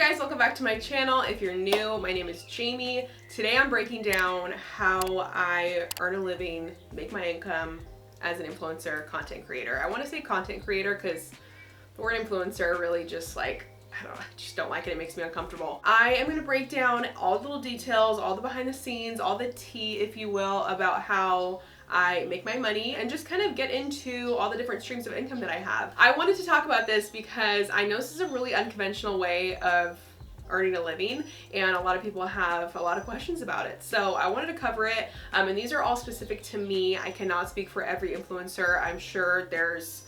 guys, welcome back to my channel. If you're new, my name is Jamie. Today I'm breaking down how I earn a living, make my income as an influencer content creator. I want to say content creator because the word influencer really just like, I don't know, I just don't like it. It makes me uncomfortable. I am going to break down all the little details, all the behind the scenes, all the tea, if you will, about how I make my money and just kind of get into all the different streams of income that I have. I wanted to talk about this because I know this is a really unconventional way of earning a living and a lot of people have a lot of questions about it. So I wanted to cover it and these are all specific to me. I cannot speak for every influencer. I'm sure there's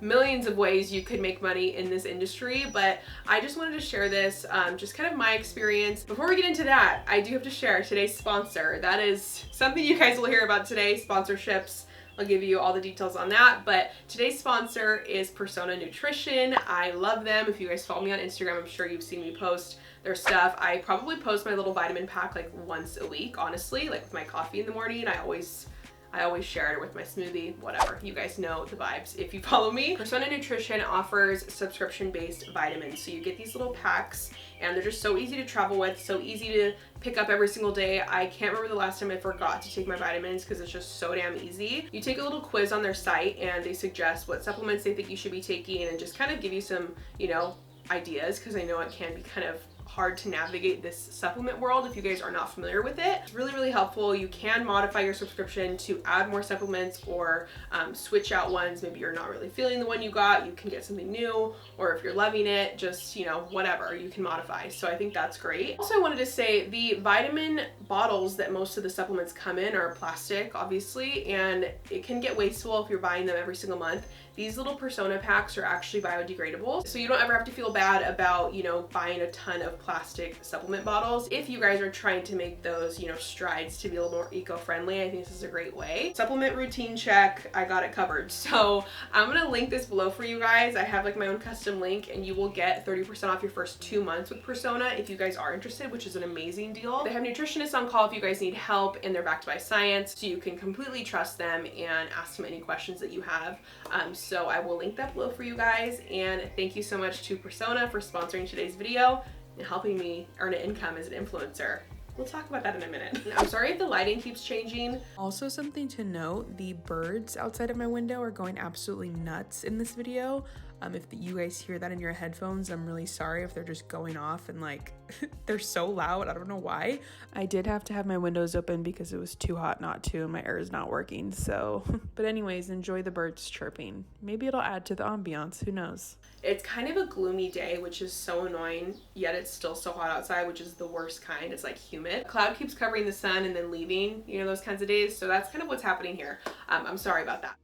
millions of ways you could make money in this industry, but I just wanted to share this, just kind of my experience. Before we get into that, I do have to share today's sponsor. That is something you guys will hear about today, sponsorships. I'll give you all the details on that, but today's sponsor is Persona Nutrition. I love them. If you guys follow me on Instagram, I'm sure you've seen me post their stuff. I probably post my little vitamin pack like once a week, honestly, like with my coffee in the morning. I always share it with my smoothie, whatever. You guys know the vibes if you follow me. Persona Nutrition offers subscription-based vitamins. So you get these little packs and they're just so easy to travel with, so easy to pick up every single day. I can't remember the last time I forgot to take my vitamins because it's just so damn easy. You take a little quiz on their site and they suggest what supplements they think you should be taking and just kind of give you some, you know, ideas, because I know it can be kind of hard to navigate this supplement world if you guys are not familiar with it. It's really, really helpful. You can modify your subscription to add more supplements or switch out ones. Maybe you're not really feeling the one you got, you can get something new, or if you're loving it, just, you know, whatever, you can modify. So I think that's great. Also, I wanted to say the vitamin bottles that most of the supplements come in are plastic, obviously, and it can get wasteful if you're buying them every single month. These little Persona packs are actually biodegradable, so you don't ever have to feel bad about, you know, buying a ton of plastic supplement bottles. If you guys are trying to make those, you know, strides to be a little more eco-friendly, I think this is a great way. Supplement routine check, I got it covered. So I'm gonna link this below for you guys. I have like my own custom link and you will get 30% off your first 2 months with Persona if you guys are interested, which is an amazing deal. They have nutritionists on call if you guys need help, and they're backed by science, so you can completely trust them and ask them any questions that you have. So I will link that below for you guys, and thank you so much to Persona for sponsoring today's video and helping me earn an income as an influencer. We'll talk about that in a minute. I'm sorry if the lighting keeps changing. Also, something to note, the birds outside of my window are going absolutely nuts in this video. If you guys hear that in your headphones, I'm really sorry if they're just going off and like, they're so loud, I don't know why. I did have to have my windows open because it was too hot not to and my air is not working, so. But anyways, enjoy the birds chirping. Maybe it'll add to the ambiance, who knows? It's kind of a gloomy day, which is so annoying, yet it's still so hot outside, which is the worst kind. It's like humid. Cloud keeps covering the sun and then leaving, you know, those kinds of days. So that's kind of what's happening here. I'm sorry about that.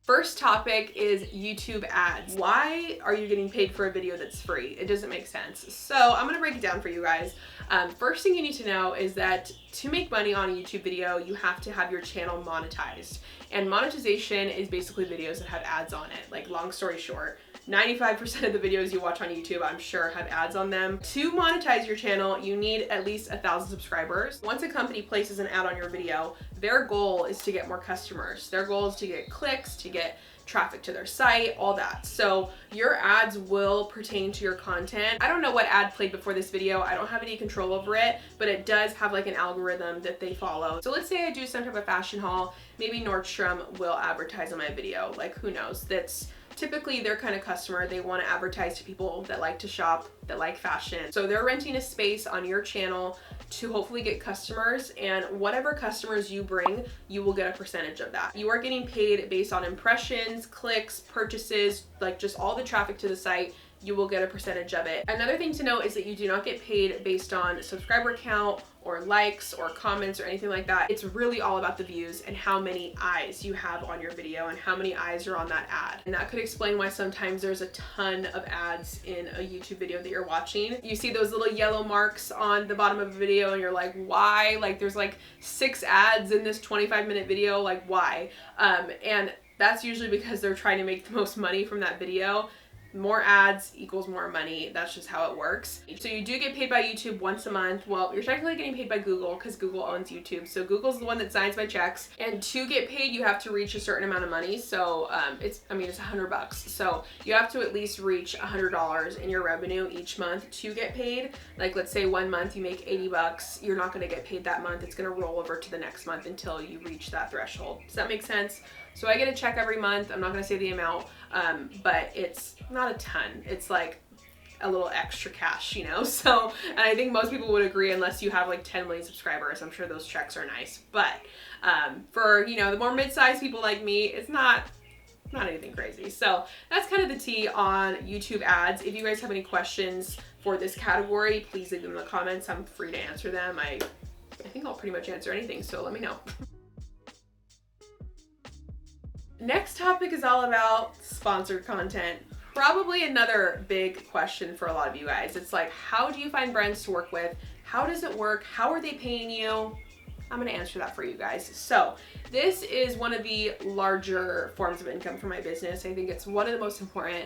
First topic is YouTube ads. Why are you getting paid for a video that's free? It doesn't make sense. So I'm gonna break it down for you guys. First thing you need to know is that to make money on a YouTube video, you have to have your channel monetized. And monetization is basically videos that have ads on it. Like, long story short, 95% of the videos you watch on YouTube, I'm sure, have ads on them. To monetize your channel, you need at least 1,000 subscribers. Once a company places an ad on your video, their goal is to get more customers. Their goal is to get clicks, to get traffic to their site, all that. So your ads will pertain to your content. I don't know what ad played before this video. I don't have any control over it, but it does have like an algorithm that they follow. So let's say I do some type of fashion haul, maybe Nordstrom will advertise on my video. Like, who knows? That's typically their kind of customer. They want to advertise to people that like to shop, that like fashion. So they're renting a space on your channel to hopefully get customers, and whatever customers you bring, you will get a percentage of that. You are getting paid based on impressions, clicks, purchases, like just all the traffic to the site. You will get a percentage of it. Another thing to note is that you do not get paid based on subscriber count or likes or comments or anything like that. It's really all about the views and how many eyes you have on your video and how many eyes are on that ad. And that could explain why sometimes there's a ton of ads in a YouTube video that you're watching. You see those little yellow marks on the bottom of a video and you're like, why? Like, there's like 6 ads in this 25-minute video, like why? And that's usually because they're trying to make the most money from that video. More ads equals more money. That's just how it works. So you do get paid by YouTube once a month. Well, you're technically getting paid by Google because Google owns YouTube. So Google's the one that signs my checks. And to get paid, you have to reach a certain amount of money. So it's $100. So you have to at least reach $100 in your revenue each month to get paid. Like let's say one month you make $80. You're not going to get paid that month. It's going to roll over to the next month until you reach that threshold. Does that make sense? So I get a check every month. I'm not going to say the amount, but it's not a ton. It's like a little extra cash, you know? So, and I think most people would agree unless you have like 10 million subscribers. I'm sure those checks are nice. But for, you know, the more mid-sized people like me, it's not anything crazy. So that's kind of the tea on YouTube ads. If you guys have any questions for this category, please leave them in the comments. I'm free to answer them. I think I'll pretty much answer anything, so let me know. Next topic is all about sponsored content. Probably another big question for a lot of you guys. It's like, how do you find brands to work with? How does it work? How are they paying you? I'm gonna answer that for you guys. So this is one of the larger forms of income for my business. I think it's one of the most important,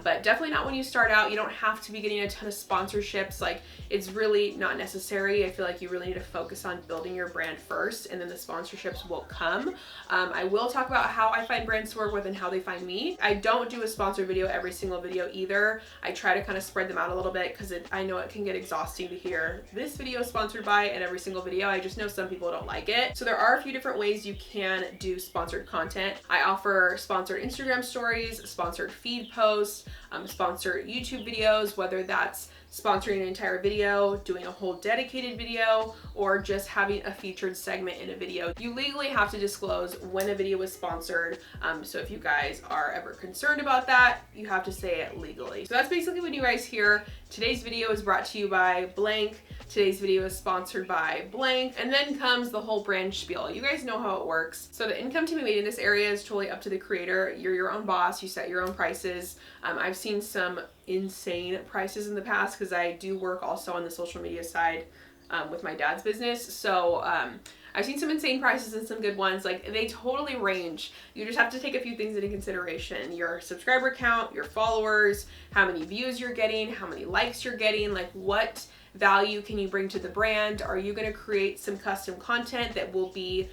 but definitely not when you start out. You don't have to be getting a ton of sponsorships. Like, it's really not necessary. I feel like you really need to focus on building your brand first, and then the sponsorships will come. I will talk about how I find brands to work with and how they find me. I don't do a sponsored video every single video either. I try to kind of spread them out a little bit because I know it can get exhausting to hear this video is sponsored by and every single video. I just know some people don't like it. So there are a few different ways you can do sponsored content. I offer sponsored Instagram stories, sponsored feed posts, sponsored YouTube videos, whether that's sponsoring an entire video, doing a whole dedicated video, or just having a featured segment in a video. You legally have to disclose when a video is sponsored. So if you guys are ever concerned about that, you have to say it legally. So that's basically what you guys hear. Today's video is brought to you by blank. Today's video is sponsored by blank. And then comes the whole brand spiel. You guys know how it works. So the income to be made in this area is totally up to the creator. You're your own boss. You set your own prices. I've seen some insane prices in the past because I do work also on the social media side with my dad's business. So I've seen some insane prices and some good ones. Like, they totally range. You just have to take a few things into consideration. Your subscriber count, your followers, how many views you're getting, how many likes you're getting, like what value can you bring to the brand? Are you going to create some custom content that will be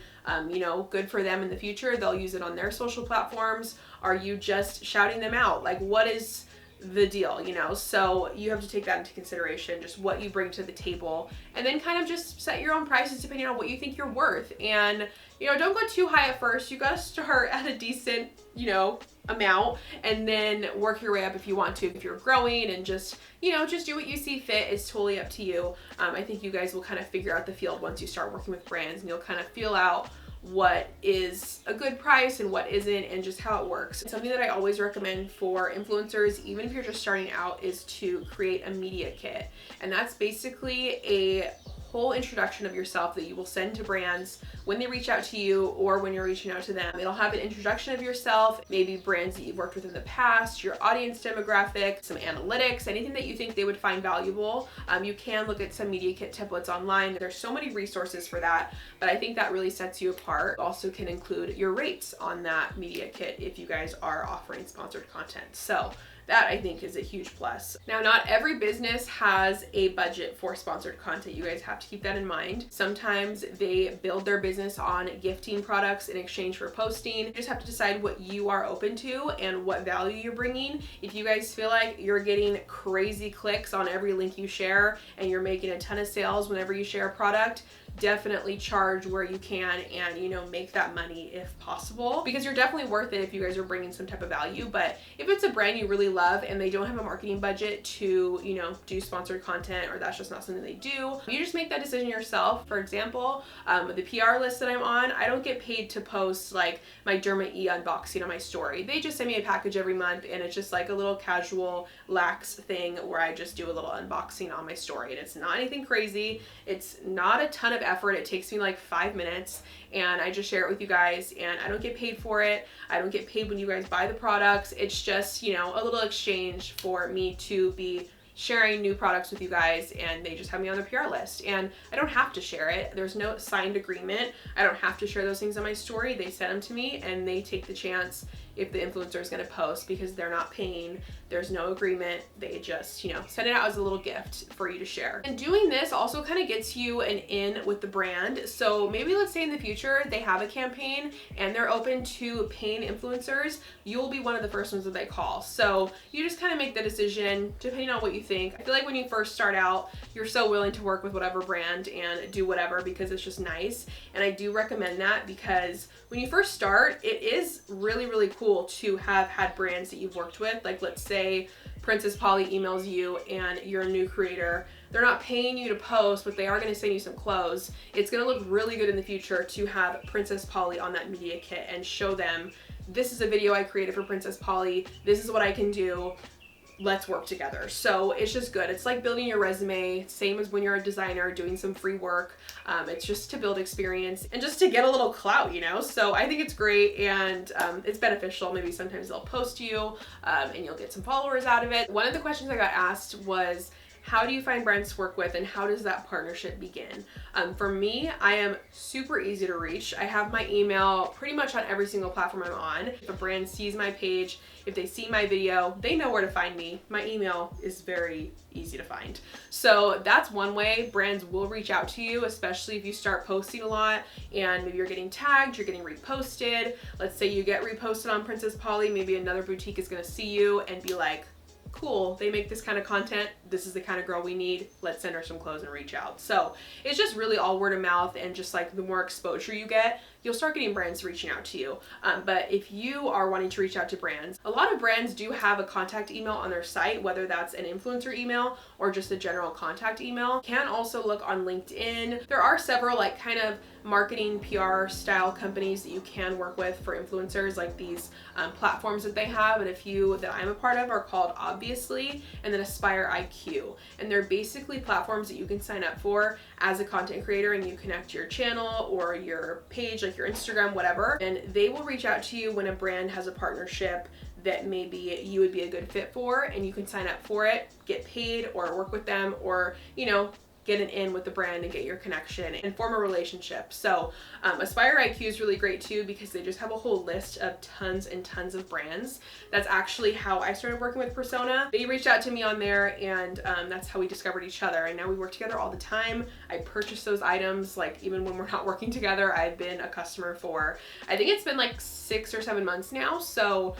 you know, good for them in the future? They'll use it on their social platforms. Are you just shouting them out? Like, what is the deal, you know? So you have to take that into consideration, just what you bring to the table, and then kind of just set your own prices depending on what you think you're worth. And, you know, don't go too high at first. You gotta start at a decent, you know, amount, and then work your way up if you want to. If you're growing, and just, you know, just do what you see fit. It's totally up to you. I think you guys will kind of figure out the field once you start working with brands, and you'll kind of feel out what is a good price and what isn't, and just how it works. Something that I always recommend for influencers, even if you're just starting out, is to create a media kit. And that's basically a whole introduction of yourself that you will send to brands when they reach out to you or when you're reaching out to them. It'll have an introduction of yourself, maybe brands that you've worked with in the past, your audience demographic, some analytics, anything that you think they would find valuable. You can look at some media kit templates online. There's so many resources for that, but I think that really sets you apart. Also can include your rates on that media kit if you guys are offering sponsored content. So that, I think, is a huge plus. Now, not every business has a budget for sponsored content. You guys have to keep that in mind. Sometimes they build their business on gifting products in exchange for posting. You just have to decide what you are open to and what value you're bringing. If you guys feel like you're getting crazy clicks on every link you share and you're making a ton of sales whenever you share a product, definitely charge where you can and, you know, make that money if possible, because you're definitely worth it if you guys are bringing some type of value. But if it's a brand you really love and they don't have a marketing budget to, you know, do sponsored content, or that's just not something they do, you just make that decision yourself. For example, the PR list that I'm on, I don't get paid to post like my Derma E unboxing on my story. They just send me a package every month, and it's just like a little casual, lax thing where I just do a little unboxing on my story. And it's not anything crazy. It's not a ton of effort. It takes me like 5 minutes, and I just share it with you guys, and I don't get paid for it. I don't get paid when you guys buy the products. It's just, you know, a little exchange for me to be sharing new products with you guys, and they just have me on their PR list, and I don't have to share it. There's no signed agreement. I don't have to share those things on my story. They send them to me, and they take the chance if the influencer is going to post, because they're not paying, there's no agreement, they just, you know, send it out as a little gift for you to share. And doing this also kind of gets you an in with the brand. So maybe let's say in the future they have a campaign and they're open to paying influencers, you'll be one of the first ones that they call. So you just kind of make the decision depending on what you think. I feel like when you first start out, you're so willing to work with whatever brand and do whatever because it's just nice. And I do recommend that, because when you first start, it is really, really cool to have had brands that you've worked with. Like, let's say Princess Polly emails you and you're a new creator. They're not paying you to post, but they are going to send you some clothes. It's going to look really good in the future to have Princess Polly on that media kit and show them, this is a video I created for Princess Polly. This is what I can do. Let's work together. So it's just good. It's like building your resume, same as when you're a designer doing some free work. It's just to build experience and just to get a little clout, you know? So I think it's great, and it's beneficial. Maybe sometimes they'll post you and you'll get some followers out of it. One of the questions I got asked was, how do you find brands to work with and how does that partnership begin? For me, I am super easy to reach. I have my email pretty much on every single platform I'm on. If a brand sees my page, if they see my video, they know where to find me. My email is very easy to find. So that's one way brands will reach out to you, especially if you start posting a lot and maybe you're getting tagged, you're getting reposted. Let's say you get reposted on Princess Polly, maybe another boutique is gonna see you and be like, cool, they make this kind of content, this is the kind of girl we need, let's send her some clothes and reach out. So it's just really all word of mouth, and just like the more exposure you get, you'll start getting brands reaching out to you. But if you are wanting to reach out to brands, a lot of brands do have a contact email on their site, whether that's an influencer email or just a general contact email. You can also look on LinkedIn. There are several like kind of marketing PR style companies that you can work with for influencers, like these platforms that they have, and a few that I'm a part of are called Obviously and then Aspire IQ, and they're basically platforms that you can sign up for as a content creator, and you connect to your channel or your page, like your Instagram, whatever, and they will reach out to you when a brand has a partnership that maybe you would be a good fit for, and you can sign up for it, get paid, or work with them, or, you know, get an in with the brand and get your connection and form a relationship. So Aspire IQ is really great too, because they just have a whole list of tons and tons of brands. That's actually how I started working with Persona. They reached out to me on there, and that's how we discovered each other, and now we work together all the time. I purchase those items, like even when we're not working together. I've been a customer for, I think it's been like 6 or 7 months now. So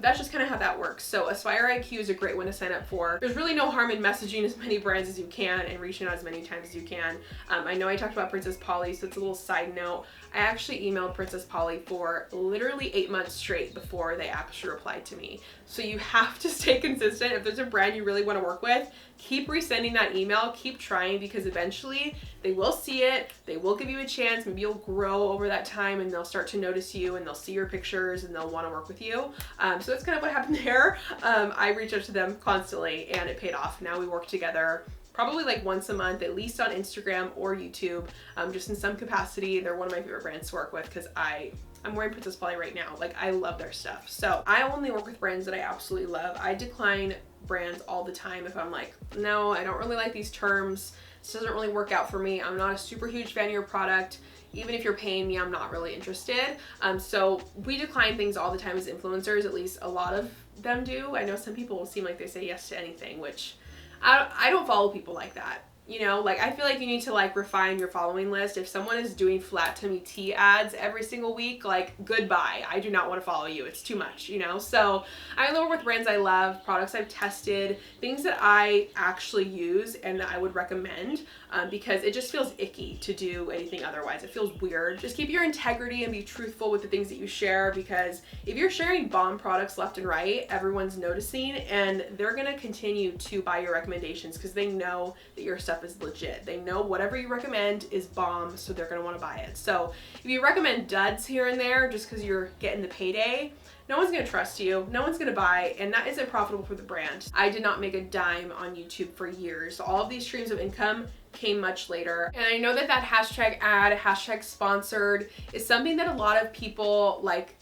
that's just kind of how that works. So Aspire IQ is a great one to sign up for. There's really no harm in messaging as many brands as you can and reaching out as many times as you can. I know I talked about Princess Polly, so it's a little side note. I actually emailed Princess Polly for literally 8 months straight before they actually replied to me. So you have to stay consistent. If there's a brand you really want to work with, keep resending that email, keep trying, because eventually they will see it, they will give you a chance, maybe you'll grow over that time and they'll start to notice you and they'll see your pictures and they'll want to work with you. So that's kind of what happened there. I reached out to them constantly and it paid off. Now we work together probably like once a month, at least on Instagram or YouTube, just in some capacity. They're one of my favorite brands to work with because I'm wearing Princess Polly right now. Like, I love their stuff. So I only work with brands that I absolutely love. I decline brands all the time if I'm like, no, I don't really like these terms. This doesn't really work out for me. I'm not a super huge fan of your product. Even if you're paying me, I'm not really interested. So we decline things all the time as influencers, at least a lot of them do. I know some people seem like they say yes to anything, which I don't follow people like that. You know, like, I feel like you need to like refine your following list. If someone is doing flat tummy tea ads every single week, like, goodbye. I do not want to follow you. It's too much, you know? So I only work with brands I love, products I've tested, things that I actually use and that I would recommend, because it just feels icky to do anything otherwise. It feels weird. Just keep your integrity and be truthful with the things that you share, because if you're sharing bomb products left and right, everyone's noticing and they're gonna continue to buy your recommendations because they know that your stuff is legit. They know whatever you recommend is bomb, so they're gonna want to buy it. So if you recommend duds here and there just because you're getting the payday, no one's gonna trust you, no one's gonna buy, and that isn't profitable for the brand. I did not make a dime on YouTube for years. All of these streams of income came much later. And I know that that hashtag ad, hashtag sponsored, is something that a lot of people like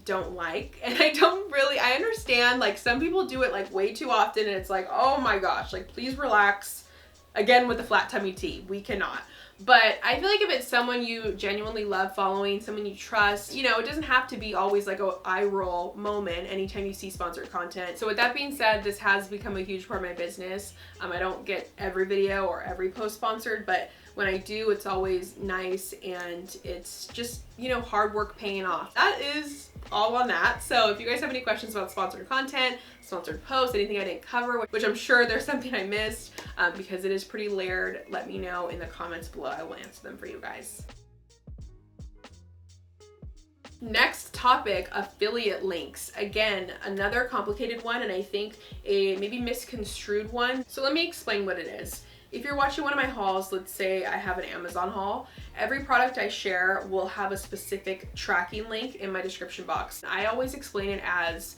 don't like, and I understand, like, some people do it like way too often and it's like, oh my gosh, like, please relax. Again with the flat tummy tea, we cannot. But I feel like if it's someone you genuinely love following, someone you trust, you know, it doesn't have to be always like a eye roll moment anytime you see sponsored content. So with that being said, this has become a huge part of my business. I don't get every video or every post sponsored, but when I do, it's always nice, and it's just, you know, hard work paying off. That is all on that. So if you guys have any questions about sponsored content, sponsored posts, anything I didn't cover, which I'm sure there's something I missed, because it is pretty layered, let me know in the comments below. I will answer them for you guys. Next topic, affiliate links. Again, another complicated one, and I think a maybe misconstrued one. So let me explain what it is. If you're watching one of my hauls, let's say I have an Amazon haul, every product I share will have a specific tracking link in my description box. I always explain it as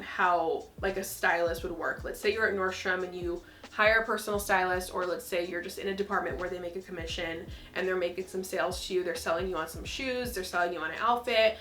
how like a stylist would work. Let's say you're at Nordstrom and you hire a personal stylist, or let's say you're just in a department where they make a commission and they're making some sales to you. They're selling you on some shoes, they're selling you on an outfit.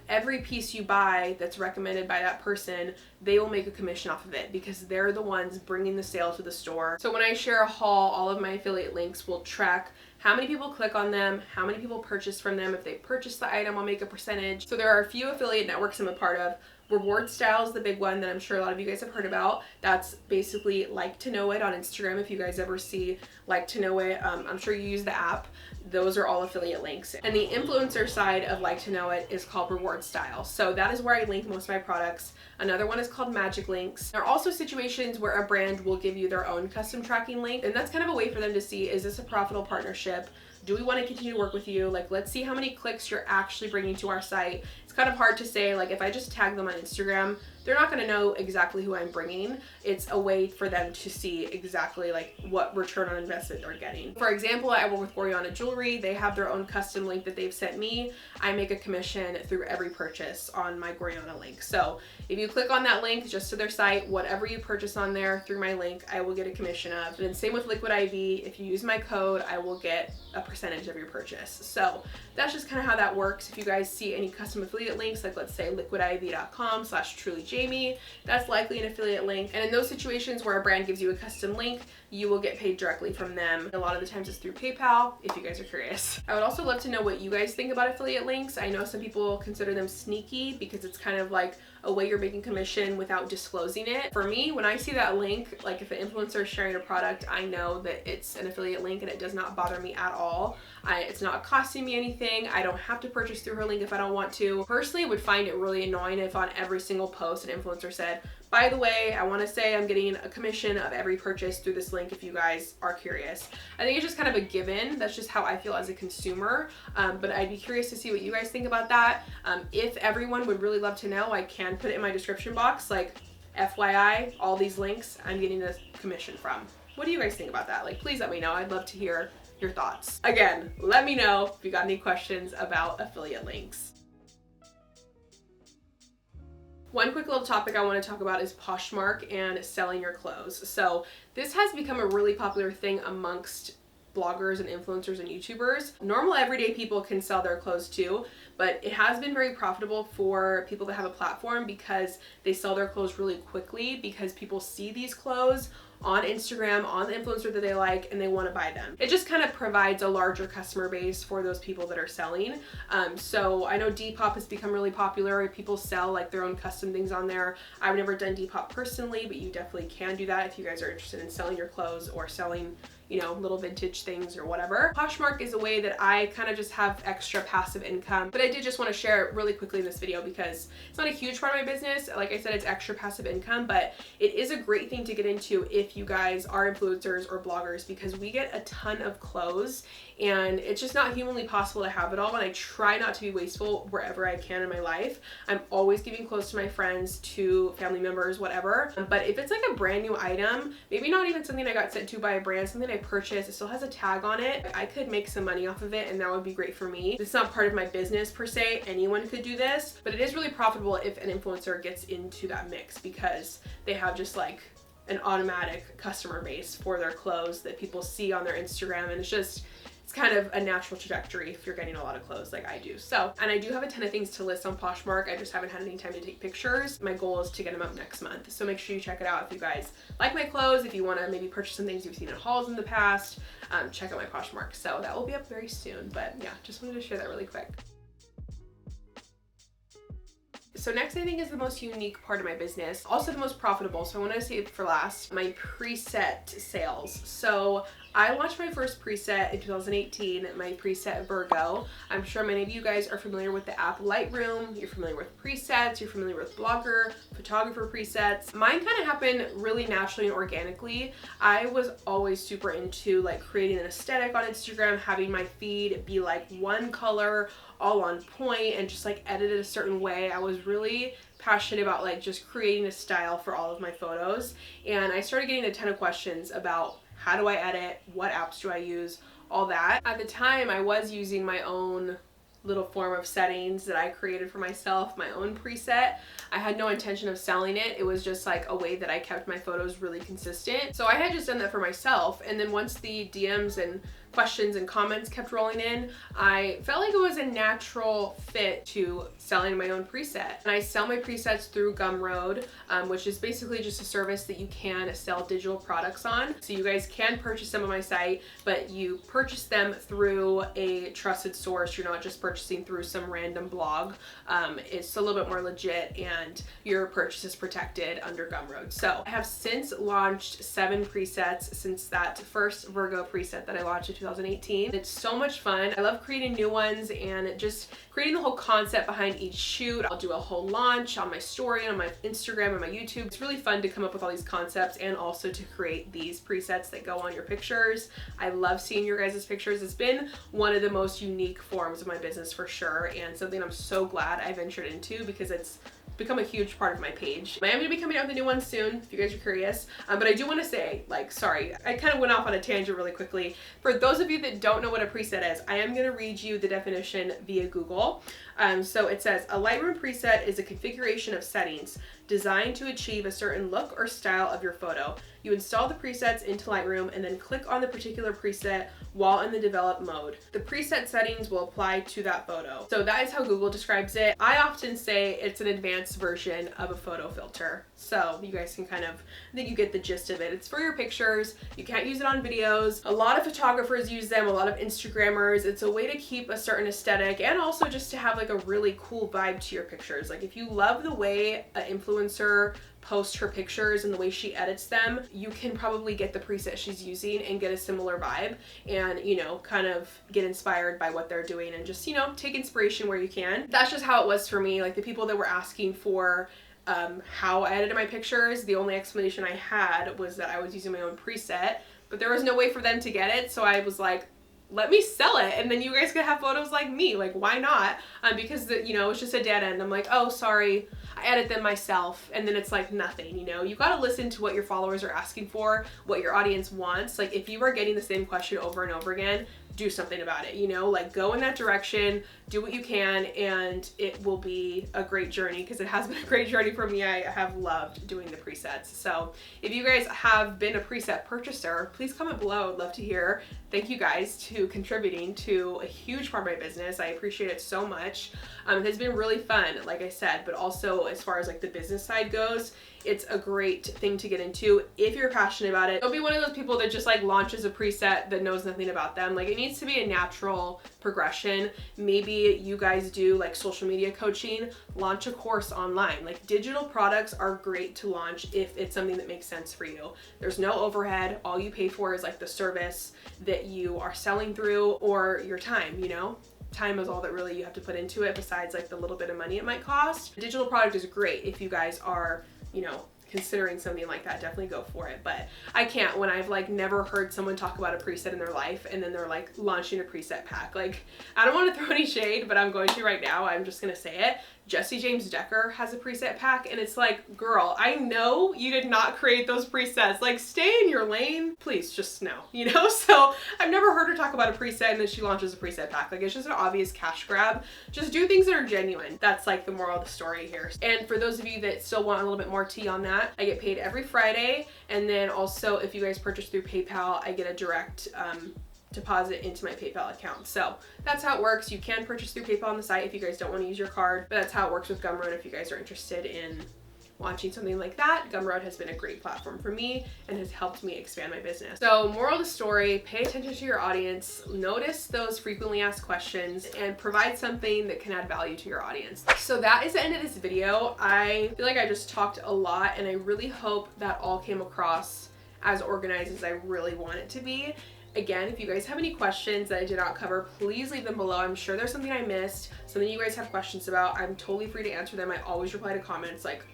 Every piece you buy that's recommended by that person, they will make a commission off of it because they're the ones bringing the sale to the store. So when I share a haul, all of my affiliate links will track how many people click on them, how many people purchase from them. If they purchase the item, I'll make a percentage. So there are a few affiliate networks I'm a part of. Reward Style is the big one that I'm sure a lot of you guys have heard about. That's basically Like to Know It on Instagram. If you guys ever see Like to Know It, I'm sure you use the app. Those are all affiliate links. And the influencer side of Like to Know It is called Reward Style. So that is where I link most of my products. Another one is called Magic Links. There are also situations where a brand will give you their own custom tracking link, and that's kind of a way for them to see, is this a profitable partnership? Do we want to continue to work with you? Like, let's see how many clicks you're actually bringing to our site. It's kind of hard to say, like, if I just tag them on Instagram, they're not going to know exactly who I'm bringing. It's a way for them to see exactly like what return on investment they're getting. For example, I work with GORJANA Jewelry. They have their own custom link that they've sent me. I make a commission through every purchase on my GORJANA link. So if you click on that link just to their site, whatever you purchase on there through my link, I will get a commission of. And then same with Liquid IV. If you use my code, I will get a percentage of your purchase. So that's just kind of how that works. If you guys see any custom affiliate links, like let's say liquidiv.com/trulyjamie, that's likely an affiliate link. And in those situations where a brand gives you a custom link, you will get paid directly from them. A lot of the times it's through PayPal, if you guys are curious. I would also love to know what you guys think about affiliate links. I know some people consider them sneaky because it's kind of like a way you're making commission without disclosing it. For me, when I see that link, like if an influencer is sharing a product, I know that it's an affiliate link and it does not bother me at all. It's not costing me anything. I don't have to purchase through her link if I don't want to. Personally, would find it really annoying if on every single post an influencer said, by the way, I want to say I'm getting a commission of every purchase through this link if you guys are curious. I think it's just kind of a given. That's just how I feel as a consumer. But I'd be curious to see what you guys think about that. If everyone would really love to know, I can put it in my description box. Like, FYI, all these links I'm getting a commission from. What do you guys think about that? Like, please let me know. I'd love to hear your thoughts. Again, let me know if you got any questions about affiliate links. One quick little topic I want to talk about is Poshmark and selling your clothes. So this has become a really popular thing amongst bloggers and influencers and YouTubers. Normal everyday people can sell their clothes too, but it has been very profitable for people that have a platform because they sell their clothes really quickly because people see these clothes on Instagram, on the influencer that they like, and they want to buy them. It just kind of provides a larger customer base for those people that are selling. So I know Depop has become really popular. People sell like their own custom things on there. I've never done Depop personally, but you definitely can do that if you guys are interested in selling your clothes or selling, you know, little vintage things or whatever. Poshmark is a way that I kind of just have extra passive income, but I did just want to share it really quickly in this video because it's not a huge part of my business. Like I said, it's extra passive income, but it is a great thing to get into if you guys are influencers or bloggers because we get a ton of clothes and it's just not humanly possible to have it all, and I try not to be wasteful wherever I can in my life. I'm always giving clothes to my friends, to family members, whatever. But if it's like a brand new item, maybe not even something I got sent to by a brand, something I purchased, it still has a tag on it, I could make some money off of it and that would be great for me. It's not part of my business per se, anyone could do this, but it is really profitable if an influencer gets into that mix because they have just like an automatic customer base for their clothes that people see on their Instagram, and it's it's kind of a natural trajectory if you're getting a lot of clothes like I do. So, and I do have a ton of things to list on Poshmark. I just haven't had any time to take pictures. My goal is to get them up next month. So make sure you check it out if you guys like my clothes, if you want to maybe purchase some things you've seen in hauls in the past, check out my Poshmark. So that will be up very soon, but yeah, just wanted to share that really quick. So next, I think, is the most unique part of my business, also the most profitable, so I wanted to save it for last, my preset sales. So I launched my first preset in 2018, my preset Virgo. I'm sure many of you guys are familiar with the app Lightroom, you're familiar with presets, you're familiar with blogger, photographer presets. Mine kind of happened really naturally and organically. I was always super into like creating an aesthetic on Instagram, having my feed be like one color, all on point, and just like edited a certain way. I was really passionate about like just creating a style for all of my photos, and I started getting a ton of questions about how do I edit, what apps do I use, all that. At the time, I was using my own little form of settings that I created for myself, my own preset. I had no intention of selling it. It was just like a way that I kept my photos really consistent. So I had just done that for myself, and then once the DMs and questions and comments kept rolling in, I felt like it was a natural fit to selling my own preset. And I sell my presets through Gumroad, which is basically just a service that you can sell digital products on. So you guys can purchase them on my site, but you purchase them through a trusted source. You're not just purchasing through some random blog. It's a little bit more legit, and your purchase is protected under Gumroad. So I have since launched 7 presets since that first Virgo preset that I launched in 2018. It's so much fun. I love creating new ones and just creating the whole concept behind each shoot. I'll do a whole launch on my story, on my Instagram, and my YouTube. It's really fun to come up with all these concepts and also to create these presets that go on your pictures. I love seeing your guys' pictures. It's been one of the most unique forms of my business for sure, and something I'm so glad I ventured into because it's become a huge part of my page. I am going to be coming out with a new one soon if you guys are curious, but I do want to say, like, sorry, I kind of went off on a tangent really quickly. For those of you that don't know what a preset is, I am going to read you the definition via Google. So it says, a Lightroom preset is a configuration of settings designed to achieve a certain look or style of your photo. You install the presets into Lightroom and then click on the particular preset while in the develop mode. The preset settings will apply to that photo. So that is how Google describes it. I often say it's an advanced version of a photo filter. So you guys can kind of, I think you get the gist of it. It's for your pictures. You can't use it on videos. A lot of photographers use them, a lot of Instagrammers. It's a way to keep a certain aesthetic and also just to have like a really cool vibe to your pictures. Like if you love the way an influencer posts her pictures and the way she edits them, you can probably get the preset she's using and get a similar vibe and, you know, kind of get inspired by what they're doing and just, you know, take inspiration where you can. That's just how it was for me. Like the people that were asking for how I edited my pictures, the only explanation I had was that I was using my own preset, but there was no way for them to get it. So I was like, let me sell it and then you guys can have photos like me. Like, why not? Because you know, it's just a dead end. I'm like, oh, sorry, I edit them myself, and then it's like nothing, you know? You gotta listen to what your followers are asking for, what your audience wants. Like if you are getting the same question over and over again, do something about it, you know? Like go in that direction, do what you can, and it will be a great journey because it has been a great journey for me. I have loved doing the presets. So if you guys have been a preset purchaser, please comment below. I'd love to hear. Thank you guys to contributing to a huge part of my business. I appreciate it so much. It has been really fun, like I said, but also as far as like the business side goes, it's a great thing to get into if you're passionate about it. Don't be one of those people that just like launches a preset that knows nothing about them. Like it needs to be a natural progression. Maybe you guys do like social media coaching, launch a course online. Like digital products are great to launch if it's something that makes sense for you. There's no overhead. All you pay for is like the service that you are selling through or your time, you know? Time is all that really you have to put into it besides like the little bit of money it might cost. A digital product is great if you guys are, you know, considering something like that. Definitely go for it. But I can't when I've like never heard someone talk about a preset in their life and then they're like launching a preset pack. Like I don't want to throw any shade, but I'm going to right now. I'm just gonna say it. Jesse James Decker has a preset pack and it's like, girl, I know you did not create those presets. Like stay in your lane, please, just no, you know? So I've never heard her talk about a preset and then she launches a preset pack. Like it's just an obvious cash grab. Just do things that are genuine. That's like the moral of the story here. And for those of you that still want a little bit more tea on that, I get paid every Friday. And then also if you guys purchase through PayPal, I get a direct deposit into my PayPal account. So that's how it works. You can purchase through PayPal on the site if you guys don't want to use your card, but that's how it works with Gumroad if you guys are interested in launching something like that. Gumroad has been a great platform for me and has helped me expand my business. So moral of the story, pay attention to your audience, notice those frequently asked questions, and provide something that can add value to your audience. So that is the end of this video. I feel like I just talked a lot, and I really hope that all came across as organized as I really want it to be. Again, if you guys have any questions that I did not cover, please leave them below. I'm sure there's something I missed, something you guys have questions about. I'm totally free to answer them. I always reply to comments, like,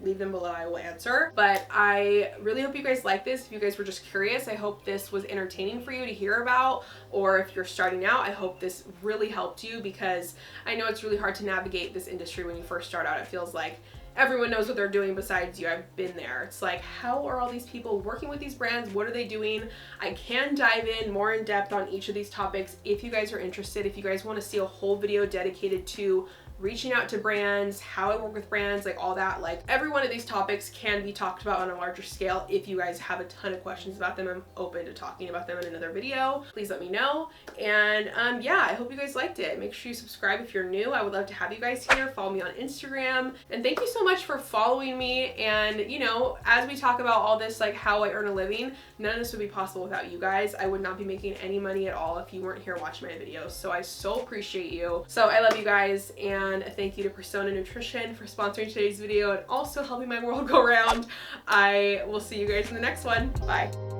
leave them below, I will answer. But I really hope you guys like this. If you guys were just curious, I hope this was entertaining for you to hear about, or if you're starting out, I hope this really helped you, because I know it's really hard to navigate this industry when you first start out. It feels like everyone knows what they're doing besides you. I've been there. It's like, how are all these people working with these brands? What are they doing? I can dive in more in depth on each of these topics if you guys are interested. If you guys want to see a whole video dedicated to reaching out to brands, how I work with brands, like all that, like every one of these topics can be talked about on a larger scale. If you guys have a ton of questions about them, I'm open to talking about them in another video. Please let me know. And yeah, I hope you guys liked it. Make sure you subscribe if you're new. I would love to have you guys here. Follow me on Instagram. And thank you so much for following me. And you know, as we talk about all this, like how I earn a living, none of this would be possible without you guys. I would not be making any money at all if you weren't here watching my videos. So I so appreciate you. So I love you guys, and a thank you to Persona Nutrition for sponsoring today's video and also helping my world go round. I will see you guys in the next one. Bye.